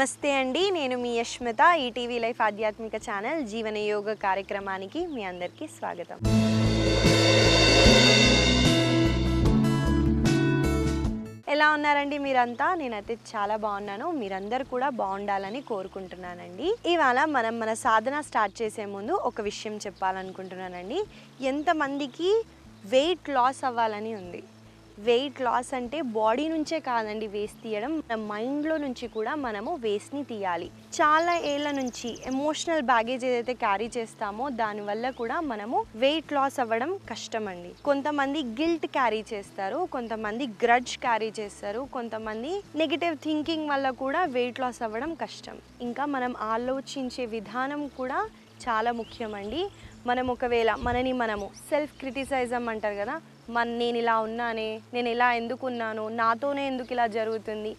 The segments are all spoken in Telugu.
నమస్తే అండి, నేను మీ యష్మిత. ఈటీవీ లైఫ్ ఆధ్యాత్మిక ఛానల్ జీవన యోగ కార్యక్రమానికి మీ అందరికీ స్వాగతం. ఎలా ఉన్నారండి మీరంతా? నేనైతే చాలా బాగున్నాను. మీరందరూ కూడా బాగుండాలని కోరుకుంటున్నానండి. ఇవాళ మనం మన సాధన స్టార్ట్ చేసే ముందు ఒక విషయం చెప్పాలనుకుంటున్నానండి. ఎంతమందికి వెయిట్ లాస్ అవ్వాలని ఉంది? వెయిట్ లాస్ అంటే బాడీ నుంచే కాదండి వేస్ట్ తీయడం, మన మైండ్లో నుంచి కూడా మనము వేస్ట్ని తీయాలి. చాలా ఏళ్ళ నుంచి ఎమోషనల్ బ్యాగేజ్ ఏదైతే క్యారీ చేస్తామో దానివల్ల కూడా మనము వెయిట్ లాస్ అవ్వడం కష్టం అండి. కొంతమంది గిల్ట్ క్యారీ చేస్తారు, కొంతమంది గ్రడ్జ్ క్యారీ చేస్తారు, కొంతమంది నెగిటివ్ థింకింగ్ వల్ల కూడా వెయిట్ లాస్ అవ్వడం కష్టం. ఇంకా మనం ఆలోచించే విధానం కూడా చాలా ముఖ్యమండి. మనం ఒకవేళ మనము సెల్ఫ్ క్రిటిసైజం అంటారు కదా, నేను ఇలా ఉన్నానే, నేను ఇలా ఎందుకు ఉన్నాను, నాతోనే ఎందుకు ఇలా జరుగుతుంది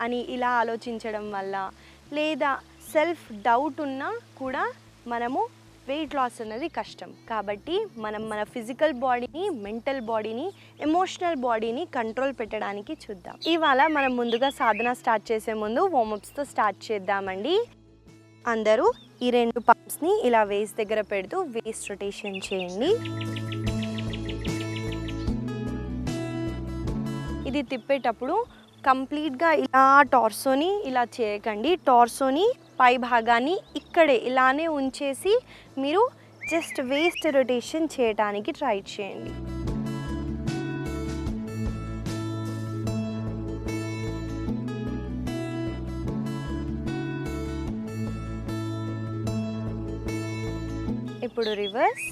అని ఇలా ఆలోచించడం వల్ల, లేదా సెల్ఫ్ డౌట్ ఉన్నా కూడా మనము వెయిట్ లాస్ అనేది కష్టం. కాబట్టి మనం మన ఫిజికల్ బాడీని, మెంటల్ బాడీని, ఎమోషనల్ బాడీని కంట్రోల్ పెట్టడానికి చూద్దాం. ఇవాళ మనం ముందుగా సాధన స్టార్ట్ చేసే ముందు వార్మప్స్తో స్టార్ట్ చేద్దామండి. అందరూ ఈ 2 పంప్స్ని ఇలా వేస్ట్ దగ్గర పెడుతూ వేస్ట్ రొటేషన్ చేయండి. ఇది తిప్పేటప్పుడు కంప్లీట్గా ఇలా టార్సోని ఇలా చేయకండి. టార్సోని పై భాగాన్ని ఇక్కడే ఇలానే ఉంచేసి మీరు జస్ట్ వేస్ట్ రొటేషన్ చేయడానికి ట్రై చేయండి. ఇప్పుడు రివర్స్.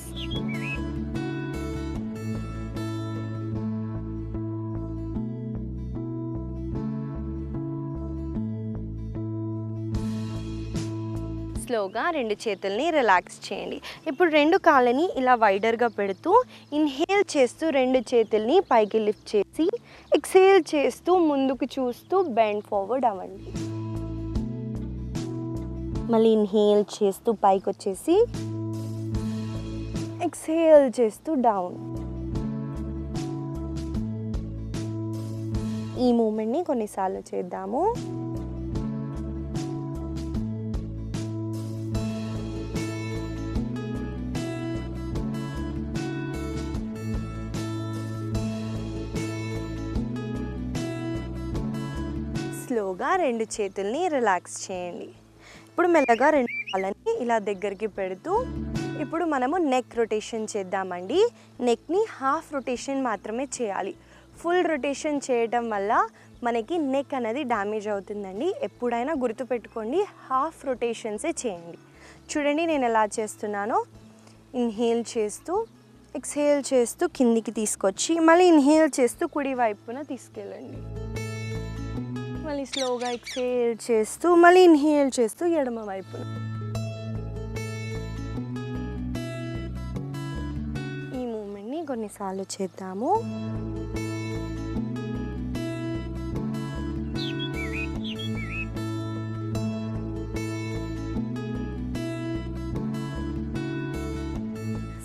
స్లోగా 2 చేతుల్ని రిలాక్స్ చేయండి. ఇప్పుడు 2 కాళ్ళని ఇలా వైడర్గా పెడుతూ ఇన్హేల్ చేస్తూ 2 చేతుల్ని పైకి లిఫ్ట్ చేసి ఎక్సేల్ చేస్తూ ముందుకు చూస్తూ బెండ్ ఫార్వర్డ్ అవ్వండి. మళ్ళీ ఇన్హేల్ చేస్తూ పైకి వచ్చేసి ఎక్సేల్ చేస్తూ డౌన్. ఈ మూమెంట్ని కొన్నిసార్లు చేద్దాము. స్లోగా 2 చేతుల్ని రిలాక్స్ చేయండి. ఇప్పుడు మెల్లగా 2 కాళ్ళని ఇలా దగ్గరికి పెడుతూ ఇప్పుడు మనము నెక్ రొటేషన్ చేద్దామండి. నెక్ని హాఫ్ రొటేషన్ మాత్రమే చేయాలి. ఫుల్ రొటేషన్ చేయటం వల్ల మనకి నెక్ అనేది డ్యామేజ్ అవుతుందండి. ఎప్పుడైనా గుర్తుపెట్టుకోండి, హాఫ్ రొటేషన్సే చేయండి. చూడండి నేను ఎలా చేస్తున్నానో. ఇన్హేల్ చేస్తూ ఎక్స్హేల్ చేస్తూ కిందికి తీసుకొచ్చి మళ్ళీ ఇన్హేల్ చేస్తూ కుడి వైపున తీసుకెళ్ళండి. మళ్ళీ స్లోగా ఎక్స్హేల్ చేస్తూ మళ్ళీ ఇన్హేల్ చేస్తూ ఎడమ వైపున. ఈ మూమెంట్ని కొన్నిసార్లు చేద్దాము.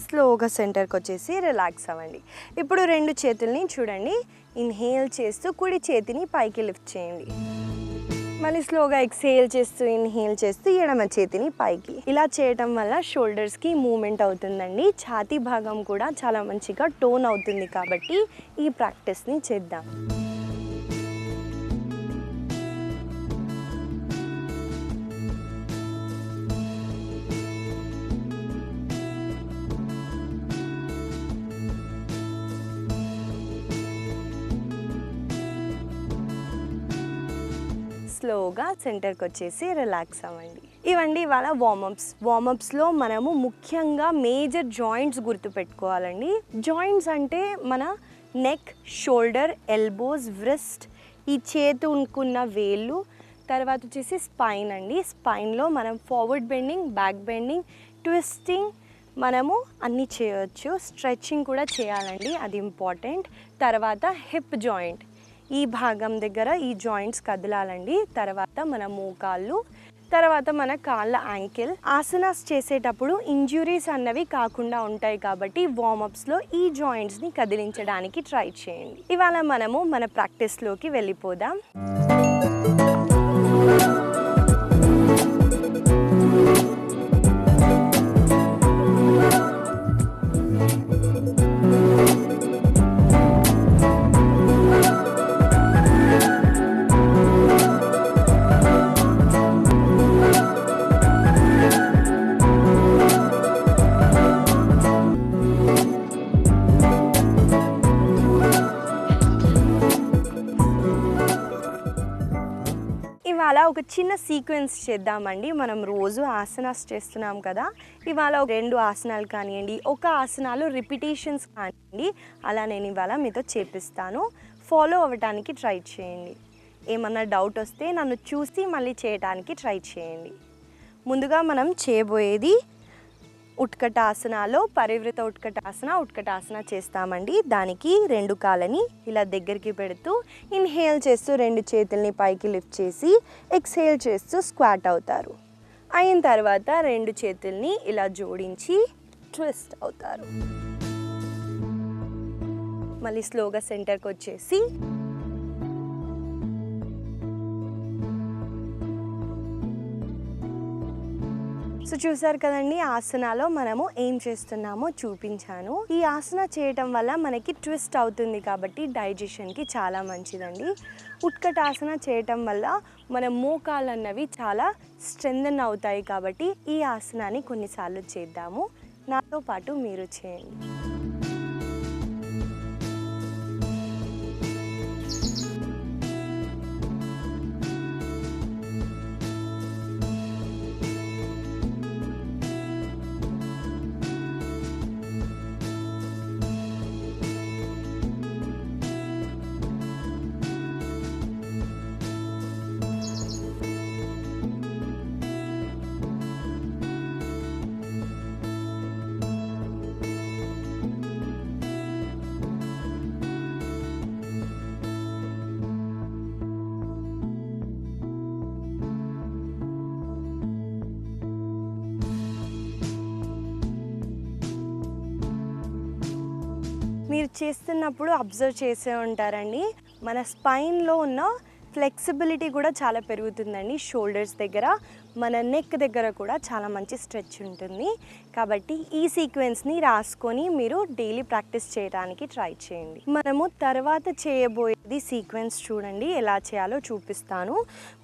స్లోగా సెంటర్కి వచ్చేసి రిలాక్స్ అవ్వండి. ఇప్పుడు 2 చేతుల్ని చూడండి, ఇన్హేల్ చేస్తూ కుడి చేతిని పైకి లిఫ్ట్ చేయండి. మళ్ళీ స్లోగా ఎక్స్హేల్ చేస్తూ ఇన్హేల్ చేస్తూ ఎడమ చేతిని పైకి. ఇలా చేయటం వల్ల షోల్డర్స్కి మూమెంట్ అవుతుందండి. ఛాతీ భాగం కూడా చాలా మంచిగా టోన్ అవుతుంది. కాబట్టి ఈ ప్రాక్టీస్ని చేద్దాం. స్లోగా సెంటర్కి వచ్చేసి రిలాక్స్ అవ్వండి. ఇవండి ఇవాళ వార్మప్స్లో మనము ముఖ్యంగా మేజర్ జాయింట్స్ గుర్తుపెట్టుకోవాలండి. జాయింట్స్ అంటే మన నెక్, షోల్డర్, ఎల్బోస్, వ్రిస్ట్, ఈ చేతి ఉనుకున్న వేళ్ళు, తర్వాత వచ్చేసి స్పైన్ అండి. స్పైన్లో మనం forward bending, back bending, twisting మనము అన్నీ చేయవచ్చు. స్ట్రెచ్చింగ్ కూడా చేయాలండి, అది ఇంపార్టెంట్. తర్వాత హిప్ జాయింట్, ఈ భాగం దగ్గర ఈ జాయింట్స్ కదలాలండి. తర్వాత మన మోకాళ్ళు, తర్వాత మన కాళ్ళ యాంకిల్. ఆసనాస్ చేసేటప్పుడు ఇంజ్యూరీస్ అన్నవి కాకుండా ఉంటాయి కాబట్టి వార్మప్స్లో ఈ జాయింట్స్ని కదిలించడానికి ట్రై చేయండి. ఇవాళ మనము మన ప్రాక్టీస్లోకి వెళ్ళిపోదాం. ఒక చిన్న సీక్వెన్స్ చేద్దామండి. మనం రోజు ఆసనాస్ చేస్తున్నాం కదా, ఇవాళ 2 ఆసనాలు కానివ్వండి, ఒక ఆసనాలు రిపిటేషన్స్ కానివ్వండి, అలా నేను ఇవాళ మీతో చేపిస్తాను. ఫాలో అవ్వడానికి ట్రై చేయండి. ఏమన్నా డౌట్ వస్తే నన్ను చూసి మళ్ళీ చేయడానికి ట్రై చేయండి. ముందుగా మనం చేయబోయేది ఉత్కటాసనాలో పరివృత ఉత్కటాసన చేస్తామండి. దానికి 2 కాళ్ళని ఇలా దగ్గరికి పెడుతూ ఇన్హేల్ చేస్తూ 2 చేతుల్ని పైకి లిఫ్ట్ చేసి ఎక్స్హేల్ చేస్తూ స్క్వాట్ అవుతారు. అయిన తర్వాత 2 చేతుల్ని ఇలా జోడించి ట్విస్ట్ అవుతారు. మళ్ళీ స్లోగా సెంటర్కి వచ్చేసి సో చూసారు కదండి, ఆసనాలో మనము ఏం చేస్తున్నామో చూపించాను. ఈ ఆసన చేయటం వల్ల మనకి ట్విస్ట్ అవుతుంది కాబట్టి డైజెషన్కి చాలా మంచిదండి. ఉత్కటాసన చేయటం వల్ల మన మోకాలు అన్నవి చాలా స్ట్రెంథెన్ అవుతాయి కాబట్టి ఈ ఆసనాన్ని కొన్నిసార్లు చేద్దాము. నాతో పాటు మీరు చేయండి. మీరు చేస్తున్నప్పుడు అబ్జర్వ్ చేసే ఉంటారండి, మన స్పైన్లో ఉన్న ఫ్లెక్సిబిలిటీ కూడా చాలా పెరుగుతుందండి. షోల్డర్స్ దగ్గర, మన నెక్ దగ్గర కూడా చాలా మంచి స్ట్రెచ్ ఉంటుంది. కాబట్టి ఈ సీక్వెన్స్ని రాసుకొని మీరు డైలీ ప్రాక్టీస్ చేయడానికి ట్రై చేయండి. మనము తర్వాత చేయబోయేది సీక్వెన్స్ చూడండి, ఎలా చేయాలో చూపిస్తాను.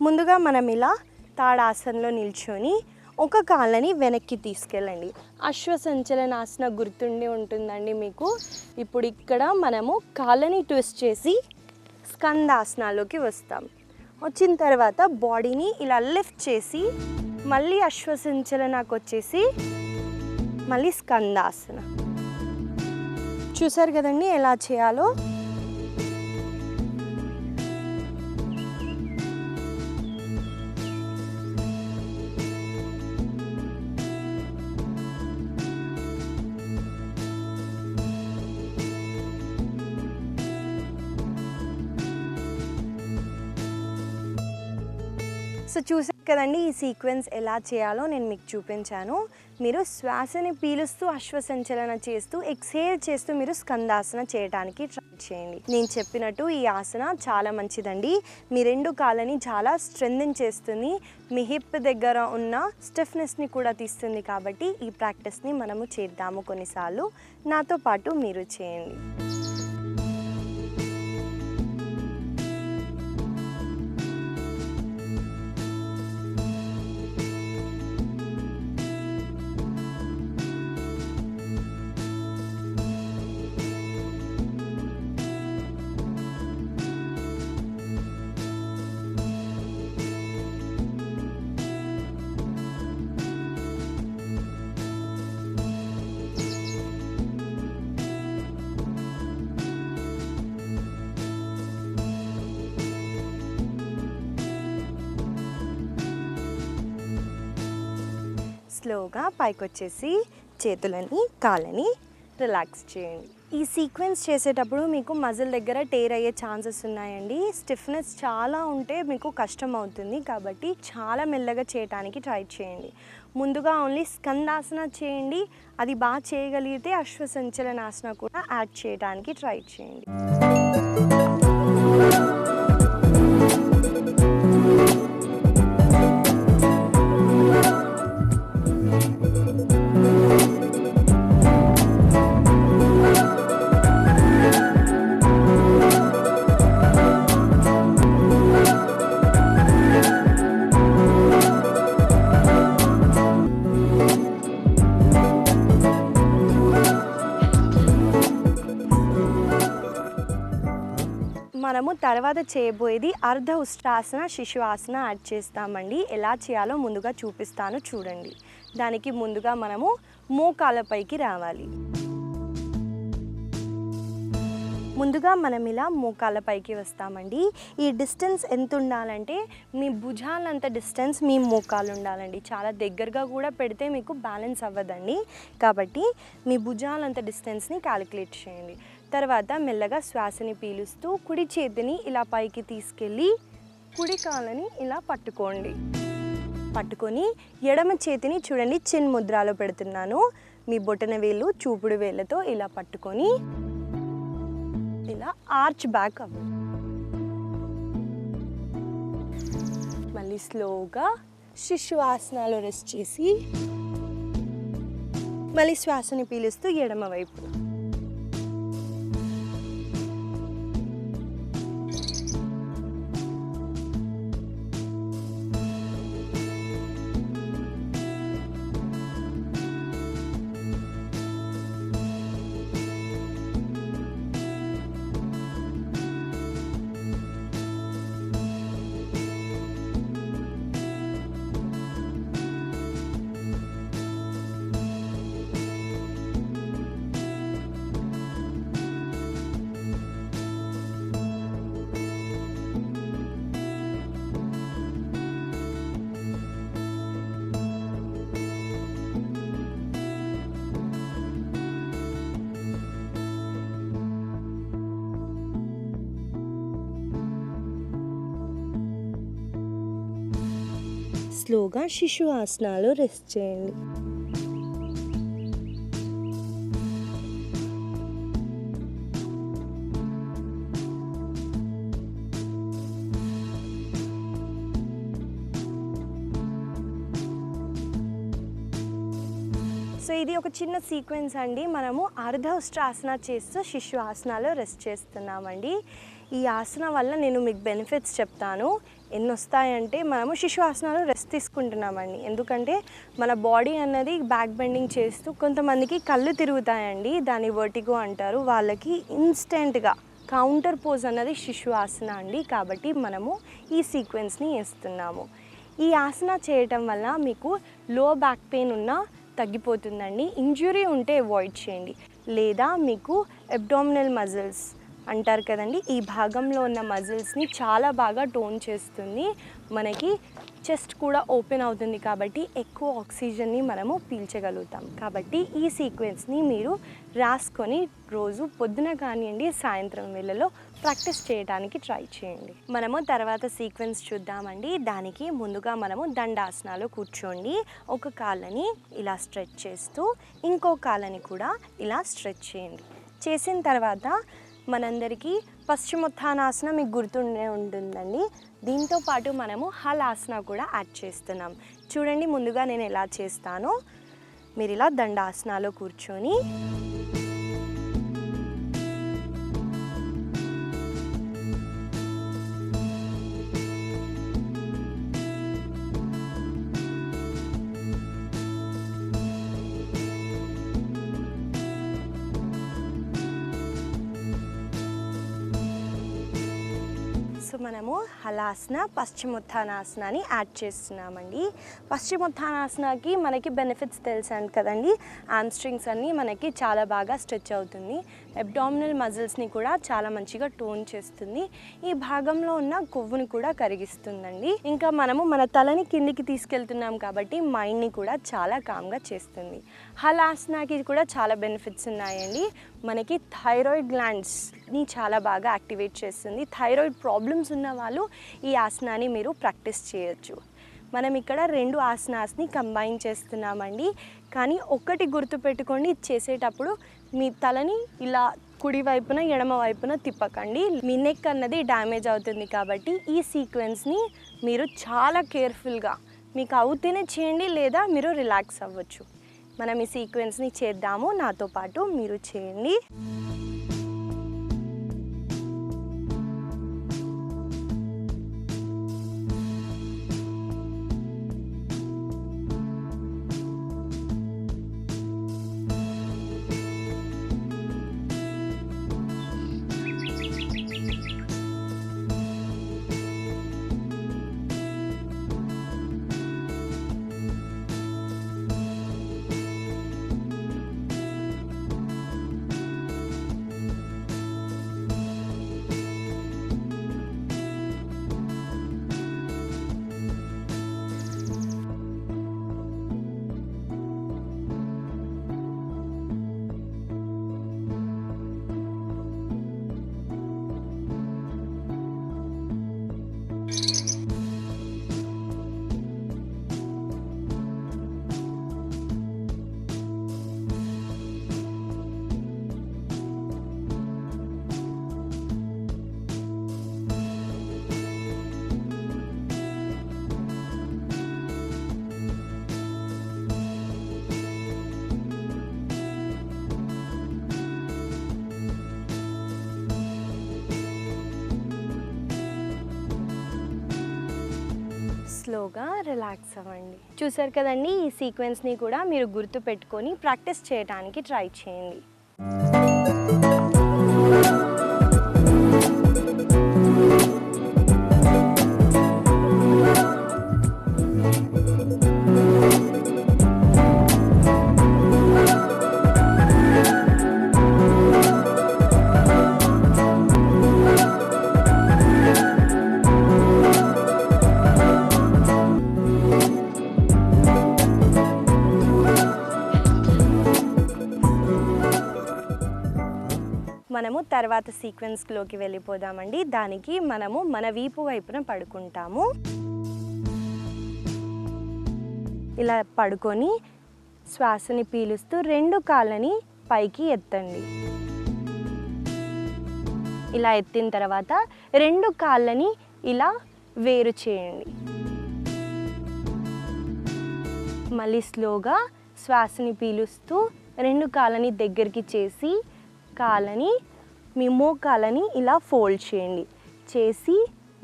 ముందుగా మనం ఇలా తాడాసనలో నిల్చొని ఒక కాళ్ళని వెనక్కి తీసుకెళ్ళండి. అశ్వసంచలనాసన గుర్తుండి ఉంటుందండి మీకు. ఇప్పుడు ఇక్కడ మనము కాళ్ళని ట్విస్ట్ చేసి స్కందాసనాలోకి వస్తాం. వచ్చిన తర్వాత బాడీని ఇలా లిఫ్ట్ చేసి మళ్ళీ అశ్వసంచలనాకు వచ్చేసి మళ్ళీ స్కందాసన. చూసారు కదండి ఎలా చేయాలో. సో చూసారు కదండి, ఈ సీక్వెన్స్ ఎలా చేయాలో నేను మీకు చూపించాను. మీరు శ్వాసని పీలుస్తూ అశ్వసంచలన చేస్తూ ఎక్స్హేల్ చేస్తూ మీరు స్కందాసన చేయడానికి ట్రై చేయండి. నేను చెప్పినట్టు ఈ ఆసన చాలా మంచిదండి. మీ 2 కాళ్ళని చాలా స్ట్రెంథెన్ చేస్తుంది, మీ హిప్ దగ్గర ఉన్న స్టిఫ్నెస్ని కూడా తీస్తుంది. కాబట్టి ఈ ప్రాక్టీస్ని మనము చేద్దాము కొన్నిసార్లు. నాతో పాటు మీరు చేయండి. స్లోగా పైకి వచ్చేసి చేతులని కాళ్ళని రిలాక్స్ చేయండి. ఈ సీక్వెన్స్ చేసేటప్పుడు మీకు మజిల్ దగ్గర టేర్ అయ్యే ఛాన్సెస్ ఉన్నాయండి. స్టిఫ్నెస్ చాలా ఉంటే మీకు కష్టం అవుతుంది. కాబట్టి చాలా మెల్లగా చేయడానికి ట్రై చేయండి. ముందుగా ఓన్లీ స్కందాసన చేయండి. అది బాగా చేయగలిగితే అశ్వసంచలనాసన కూడా యాడ్ చేయడానికి ట్రై చేయండి. మనము తర్వాత చేయబోయేది అర్ధ ఉష్ట్రాసన శిశువాసన యాడ్ చేస్తామండి. ఎలా చేయాలో ముందుగా చూపిస్తాను చూడండి. దానికి ముందుగా మనము మోకాళ్ళపైకి రావాలి. ముందుగా మనం ఇలా మోకాళ్ళపైకి వస్తామండి. ఈ డిస్టెన్స్ ఎంత ఉండాలంటే మీ భుజాలంత డిస్టెన్స్ మీ మోకాలు ఉండాలండి. చాలా దగ్గరగా కూడా పెడితే మీకు బ్యాలెన్స్ అవ్వదండి. కాబట్టి మీ భుజాలంత డిస్టెన్స్ని క్యాలిక్యులేట్ చేయండి. తర్వాత మెల్లగా శ్వాసని పీలుస్తూ కుడి చేతిని ఇలా పైకి తీసుకెళ్ళి కుడి కాళ్ళని ఇలా పట్టుకొని ఎడమ చేతిని చూడండి చిన్ ముద్రలో పెడుతున్నాను. మీ బొటన వేలు చూపుడు వేళ్ళతో ఇలా పట్టుకొని ఇలా ఆర్చ్ బ్యాక్ అవ్వండి. మళ్ళీ స్లోగా శిశువాసనాలో రెస్ట్ చేసి మళ్ళీ శ్వాసని పీలుస్తూ ఎడమ వైపున. స్లోగా శిశువాసనాలో రెస్ట్ చేయండి. సో ఇది ఒక చిన్న సీక్వెన్స్ అండి. మనము అర్ధ ఉష్ట్రాసన చేస్తూ శిశువాసనాలో రెస్ట్ చేస్తున్నామండి. ఈ ఆసన వల్ల నేను మీకు బెనిఫిట్స్ చెప్తాను. ఎన్ని వస్తాయంటే మనము శిశువాసనాలో రెస్ట్ తీసుకుంటున్నామండి. ఎందుకంటే మన బాడీ అన్నది బ్యాక్ బెండింగ్ చేస్తూ కొంతమందికి కళ్ళు తిరుగుతాయండి, దాన్ని వర్టిగో అంటారు. వాళ్ళకి ఇన్స్టెంట్గా కౌంటర్ పోజ్ అన్నది శిశువాసన అండి. కాబట్టి మనము ఈ సీక్వెన్స్ని వేస్తున్నాము. ఈ ఆసన చేయటం వల్ల మీకు లో బ్యాక్ పెయిన్ ఉన్నా తగ్గిపోతుందండి. ఇంజ్యూరీ ఉంటే అవాయిడ్ చేయండి. లేదా మీకు అబ్డామినల్ మజిల్స్ అంటారు కదండి, ఈ భాగంలో ఉన్న మజిల్స్ని చాలా బాగా టోన్ చేస్తుంది. మనకి చెస్ట్ కూడా ఓపెన్ అవుతుంది కాబట్టి ఎక్కువ ఆక్సిజన్ని మనము పీల్చగలుగుతాం. కాబట్టి ఈ సీక్వెన్స్ని మీరు రాసుకొని రోజు పొద్దున కానివ్వండి సాయంత్రం వేళలో ప్రాక్టీస్ చేయడానికి ట్రై చేయండి. మనము తర్వాత సీక్వెన్స్ చూద్దామండి. దానికి ముందుగా మనము దండాసనాలో కూర్చోండి. ఒక కాళ్ళని ఇలా స్ట్రెచ్ చేస్తూ ఇంకో కాళ్ళని కూడా ఇలా స్ట్రెచ్ చేయండి. చేసిన తర్వాత మనందరికీ పశ్చిమోత్థానాసన మీకు గుర్తుండే ఉంటుందండి. దీంతో పాటు మనము హలాసన కూడా యాడ్ చేస్తున్నాం. చూడండి ముందుగా నేను ఎలా చేస్తానో. మీరు ఇలా దండాసనాలో కూర్చొని సో మనము హలాసన పశ్చిమోత్థానాసనాన్ని యాడ్ చేస్తున్నామండి. పశ్చిమోత్థానాసనకి మనకి బెనిఫిట్స్ తెలుసాను కదండి. ఆమ్స్ట్రింగ్స్ అన్నీ మనకి చాలా బాగా స్ట్రెచ్ అవుతుంది. అబ్డామినల్ మజిల్స్ని కూడా చాలా మంచిగా టోన్ చేస్తుంది. ఈ భాగంలో ఉన్న కొవ్వుని కూడా కరిగిస్తుందండి. ఇంకా మనము మన తలని కిందికి తీసుకెళ్తున్నాం కాబట్టి మైండ్ని కూడా చాలా కామ్గా చేస్తుంది. హలాసనకి కూడా చాలా బెనిఫిట్స్ ఉన్నాయండి. మనకి థైరాయిడ్ గ్లాండ్స్ని చాలా బాగా యాక్టివేట్ చేస్తుంది. థైరాయిడ్ ప్రాబ్లమ్స్ ఉన్న వాళ్ళు ఈ ఆసనాన్ని మీరు ప్రాక్టీస్ చేయొచ్చు. మనం ఇక్కడ రెండు ఆసనాస్ని కంబైన్ చేస్తున్నామండి. కానీ ఒక్కటి గుర్తుపెట్టుకోండి, చేసేటప్పుడు మీ తలని ఇలా కుడి వైపున ఎడమ వైపున తిప్పకండి. మీ నెక్ అన్నది డ్యామేజ్ అవుతుంది. కాబట్టి ఈ సీక్వెన్స్ని మీరు చాలా కేర్ఫుల్గా మీకు అవుతేనే చేయండి, లేదా మీరు రిలాక్స్ అవ్వచ్చు. మనం ఈ సీక్వెన్స్ని చేద్దాము. నాతో పాటు మీరు చేయండి. స్లోగా రిలాక్స్ అవ్వండి. చూసారు కదండి, ఈ సీక్వెన్స్ని కూడా మీరు గుర్తు పెట్టుకొని ప్రాక్టీస్ చేయడానికి ట్రై చేయండి. మనము తర్వాత సీక్వెన్స్లోకి వెళ్ళిపోదామండి. దానికి మనము మన వీపు వైపున పడుకుంటాము. ఇలా పడుకొని శ్వాసని పీలుస్తూ 2 కాళ్ళని పైకి ఎత్తండి. ఇలా ఎత్తిన తర్వాత 2 కాళ్ళని ఇలా వేరు చేయండి. మళ్ళీ స్లోగా శ్వాసని పీలుస్తూ 2 కాళ్ళని దగ్గరికి చేసి కాళ్ళని మీ మోకాళ్ళని ఇలా ఫోల్డ్ చేయండి. చేసి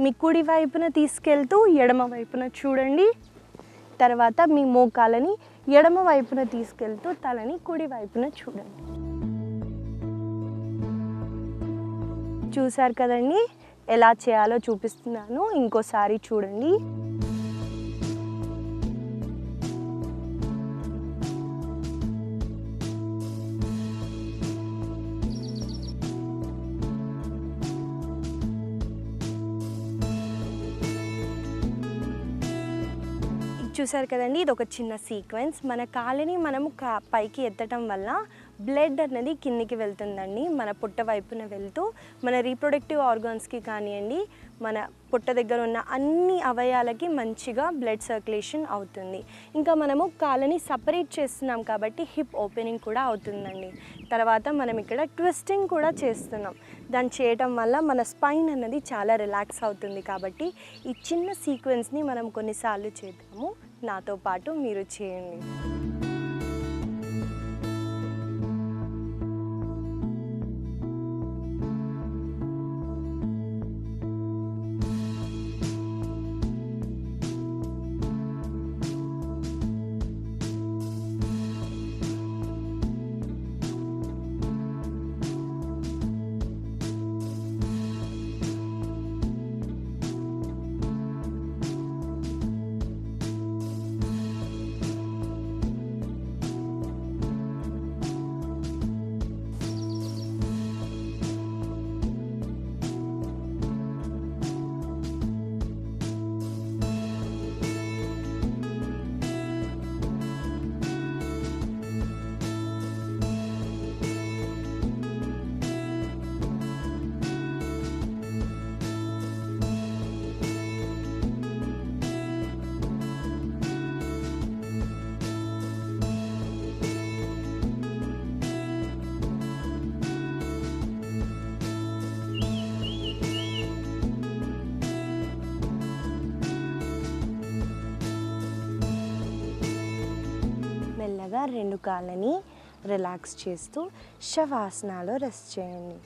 మీ కుడి వైపున తీసుకెళ్తూ ఎడమ వైపున చూడండి. తర్వాత మీ మోకాళ్ళని ఎడమ వైపున తీసుకెళ్తూ తలని కుడి వైపున చూడండి. చూసారు కదండి, ఎలా చేయాలో చూపిస్తున్నాను. ఇంకోసారి చూడండి. చూసారు కదండి, ఇది ఒక చిన్న సీక్వెన్స్. మన కాళ్ళని మనము పైకి ఎత్తటం వల్ల బ్లడ్ అనేది కిందికి వెళ్తుందండి. మన పుట్ట వైపున వెళ్తూ మన రీప్రొడక్టివ్ ఆర్గాన్స్కి కానివ్వండి, మన పుట్ట దగ్గర ఉన్న అన్ని అవయవాలకి మంచిగా బ్లడ్ సర్క్యులేషన్ అవుతుంది. ఇంకా మనము కాళ్ళని సపరేట్ చేస్తున్నాం కాబట్టి హిప్ ఓపెనింగ్ కూడా అవుతుందండి. తర్వాత మనం ఇక్కడ ట్విస్టింగ్ కూడా చేస్తున్నాం. దాన్ని చేయటం వల్ల మన స్పైన్ అనేది చాలా రిలాక్స్ అవుతుంది. కాబట్టి ఈ చిన్న సీక్వెన్స్ని మనం కొన్నిసార్లు చేద్దాము. నాతో పాటు మీరు చేయండి. మెల్లగా 2 కాళ్ళని రిలాక్స్ చేస్తూ శవాసనాలో రెస్ట్ చేయండి.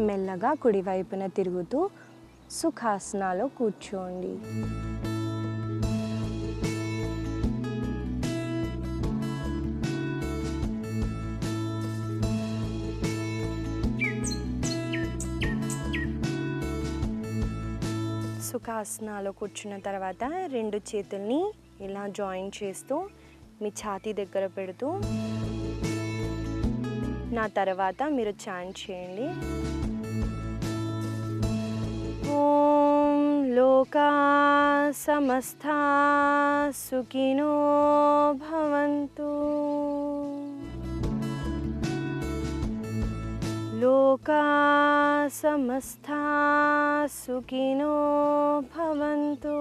మెల్లగా కుడివైపున తిరుగుతూ సుఖాసనాలో కూర్చోండి. సుఖాసనాలో కూర్చున్న తర్వాత 2 చేతుల్ని ఇలా జాయిన్ చేస్తూ మీ ఛాతీ దగ్గర పెడుతూ నా తర్వాత మీరు చాంట్ చేయండి. ఓం లోకా సమస్తా సుఖినో భవంతు. లోకా సమస్తా సుఖినో భవంతు.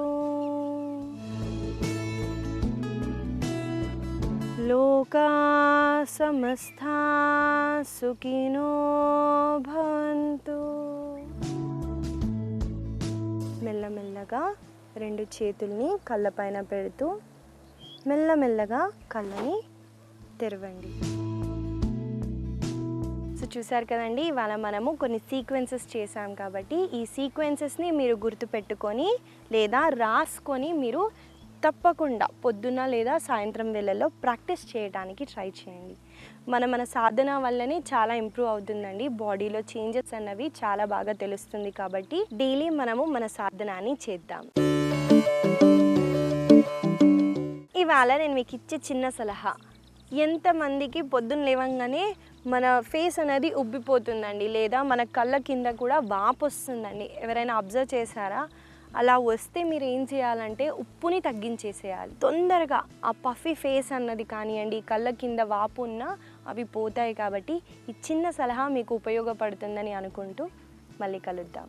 లోకా సమస్తా సుఖినో భవంతు. మెల్లమెల్లగా 2 చేతుల్ని కళ్ళపైన పెడుతూ మెల్లమెల్లగా కళ్ళని తెరవండి. సో చూసారు కదండి, ఇవాళ మనము కొన్ని సీక్వెన్సెస్ చేసాం కాబట్టి ఈ సీక్వెన్సెస్ని మీరు గుర్తుపెట్టుకొని లేదా రాసుకొని మీరు తప్పకుండా పొద్దున్న లేదా సాయంత్రం వేళల్లో ప్రాక్టీస్ చేయడానికి ట్రై చేయండి. మన సాధన వల్లనే చాలా ఇంప్రూవ్ అవుతుందండి. బాడీలో చేంజెస్ అన్నవి చాలా బాగా తెలుస్తుంది. కాబట్టి డైలీ మనము మన సాధనాన్ని చేద్దాం. ఇవాళ నేను మీకు ఇచ్చే చిన్న సలహా, ఎంతమందికి పొద్దున్న లేవంగానే మన ఫేస్ అనేది ఉబ్బిపోతుందండి, లేదా మన కళ్ళ కింద కూడా వాపు వస్తుందండి. ఎవరైనా అబ్జర్వ్ చేశారా? అలా వస్తే మీరు ఏం చేయాలంటే ఉప్పుని తగ్గించేసేయాలి. తొందరగా ఆ పఫీ ఫేస్ అన్నది కానివ్వండి, కళ్ళ కింద వాపు ఉన్నా అవి పోతాయి. కాబట్టి ఈ చిన్న సలహా మీకు ఉపయోగపడుతుందని అనుకుంటూ మళ్ళీ కలుద్దాం.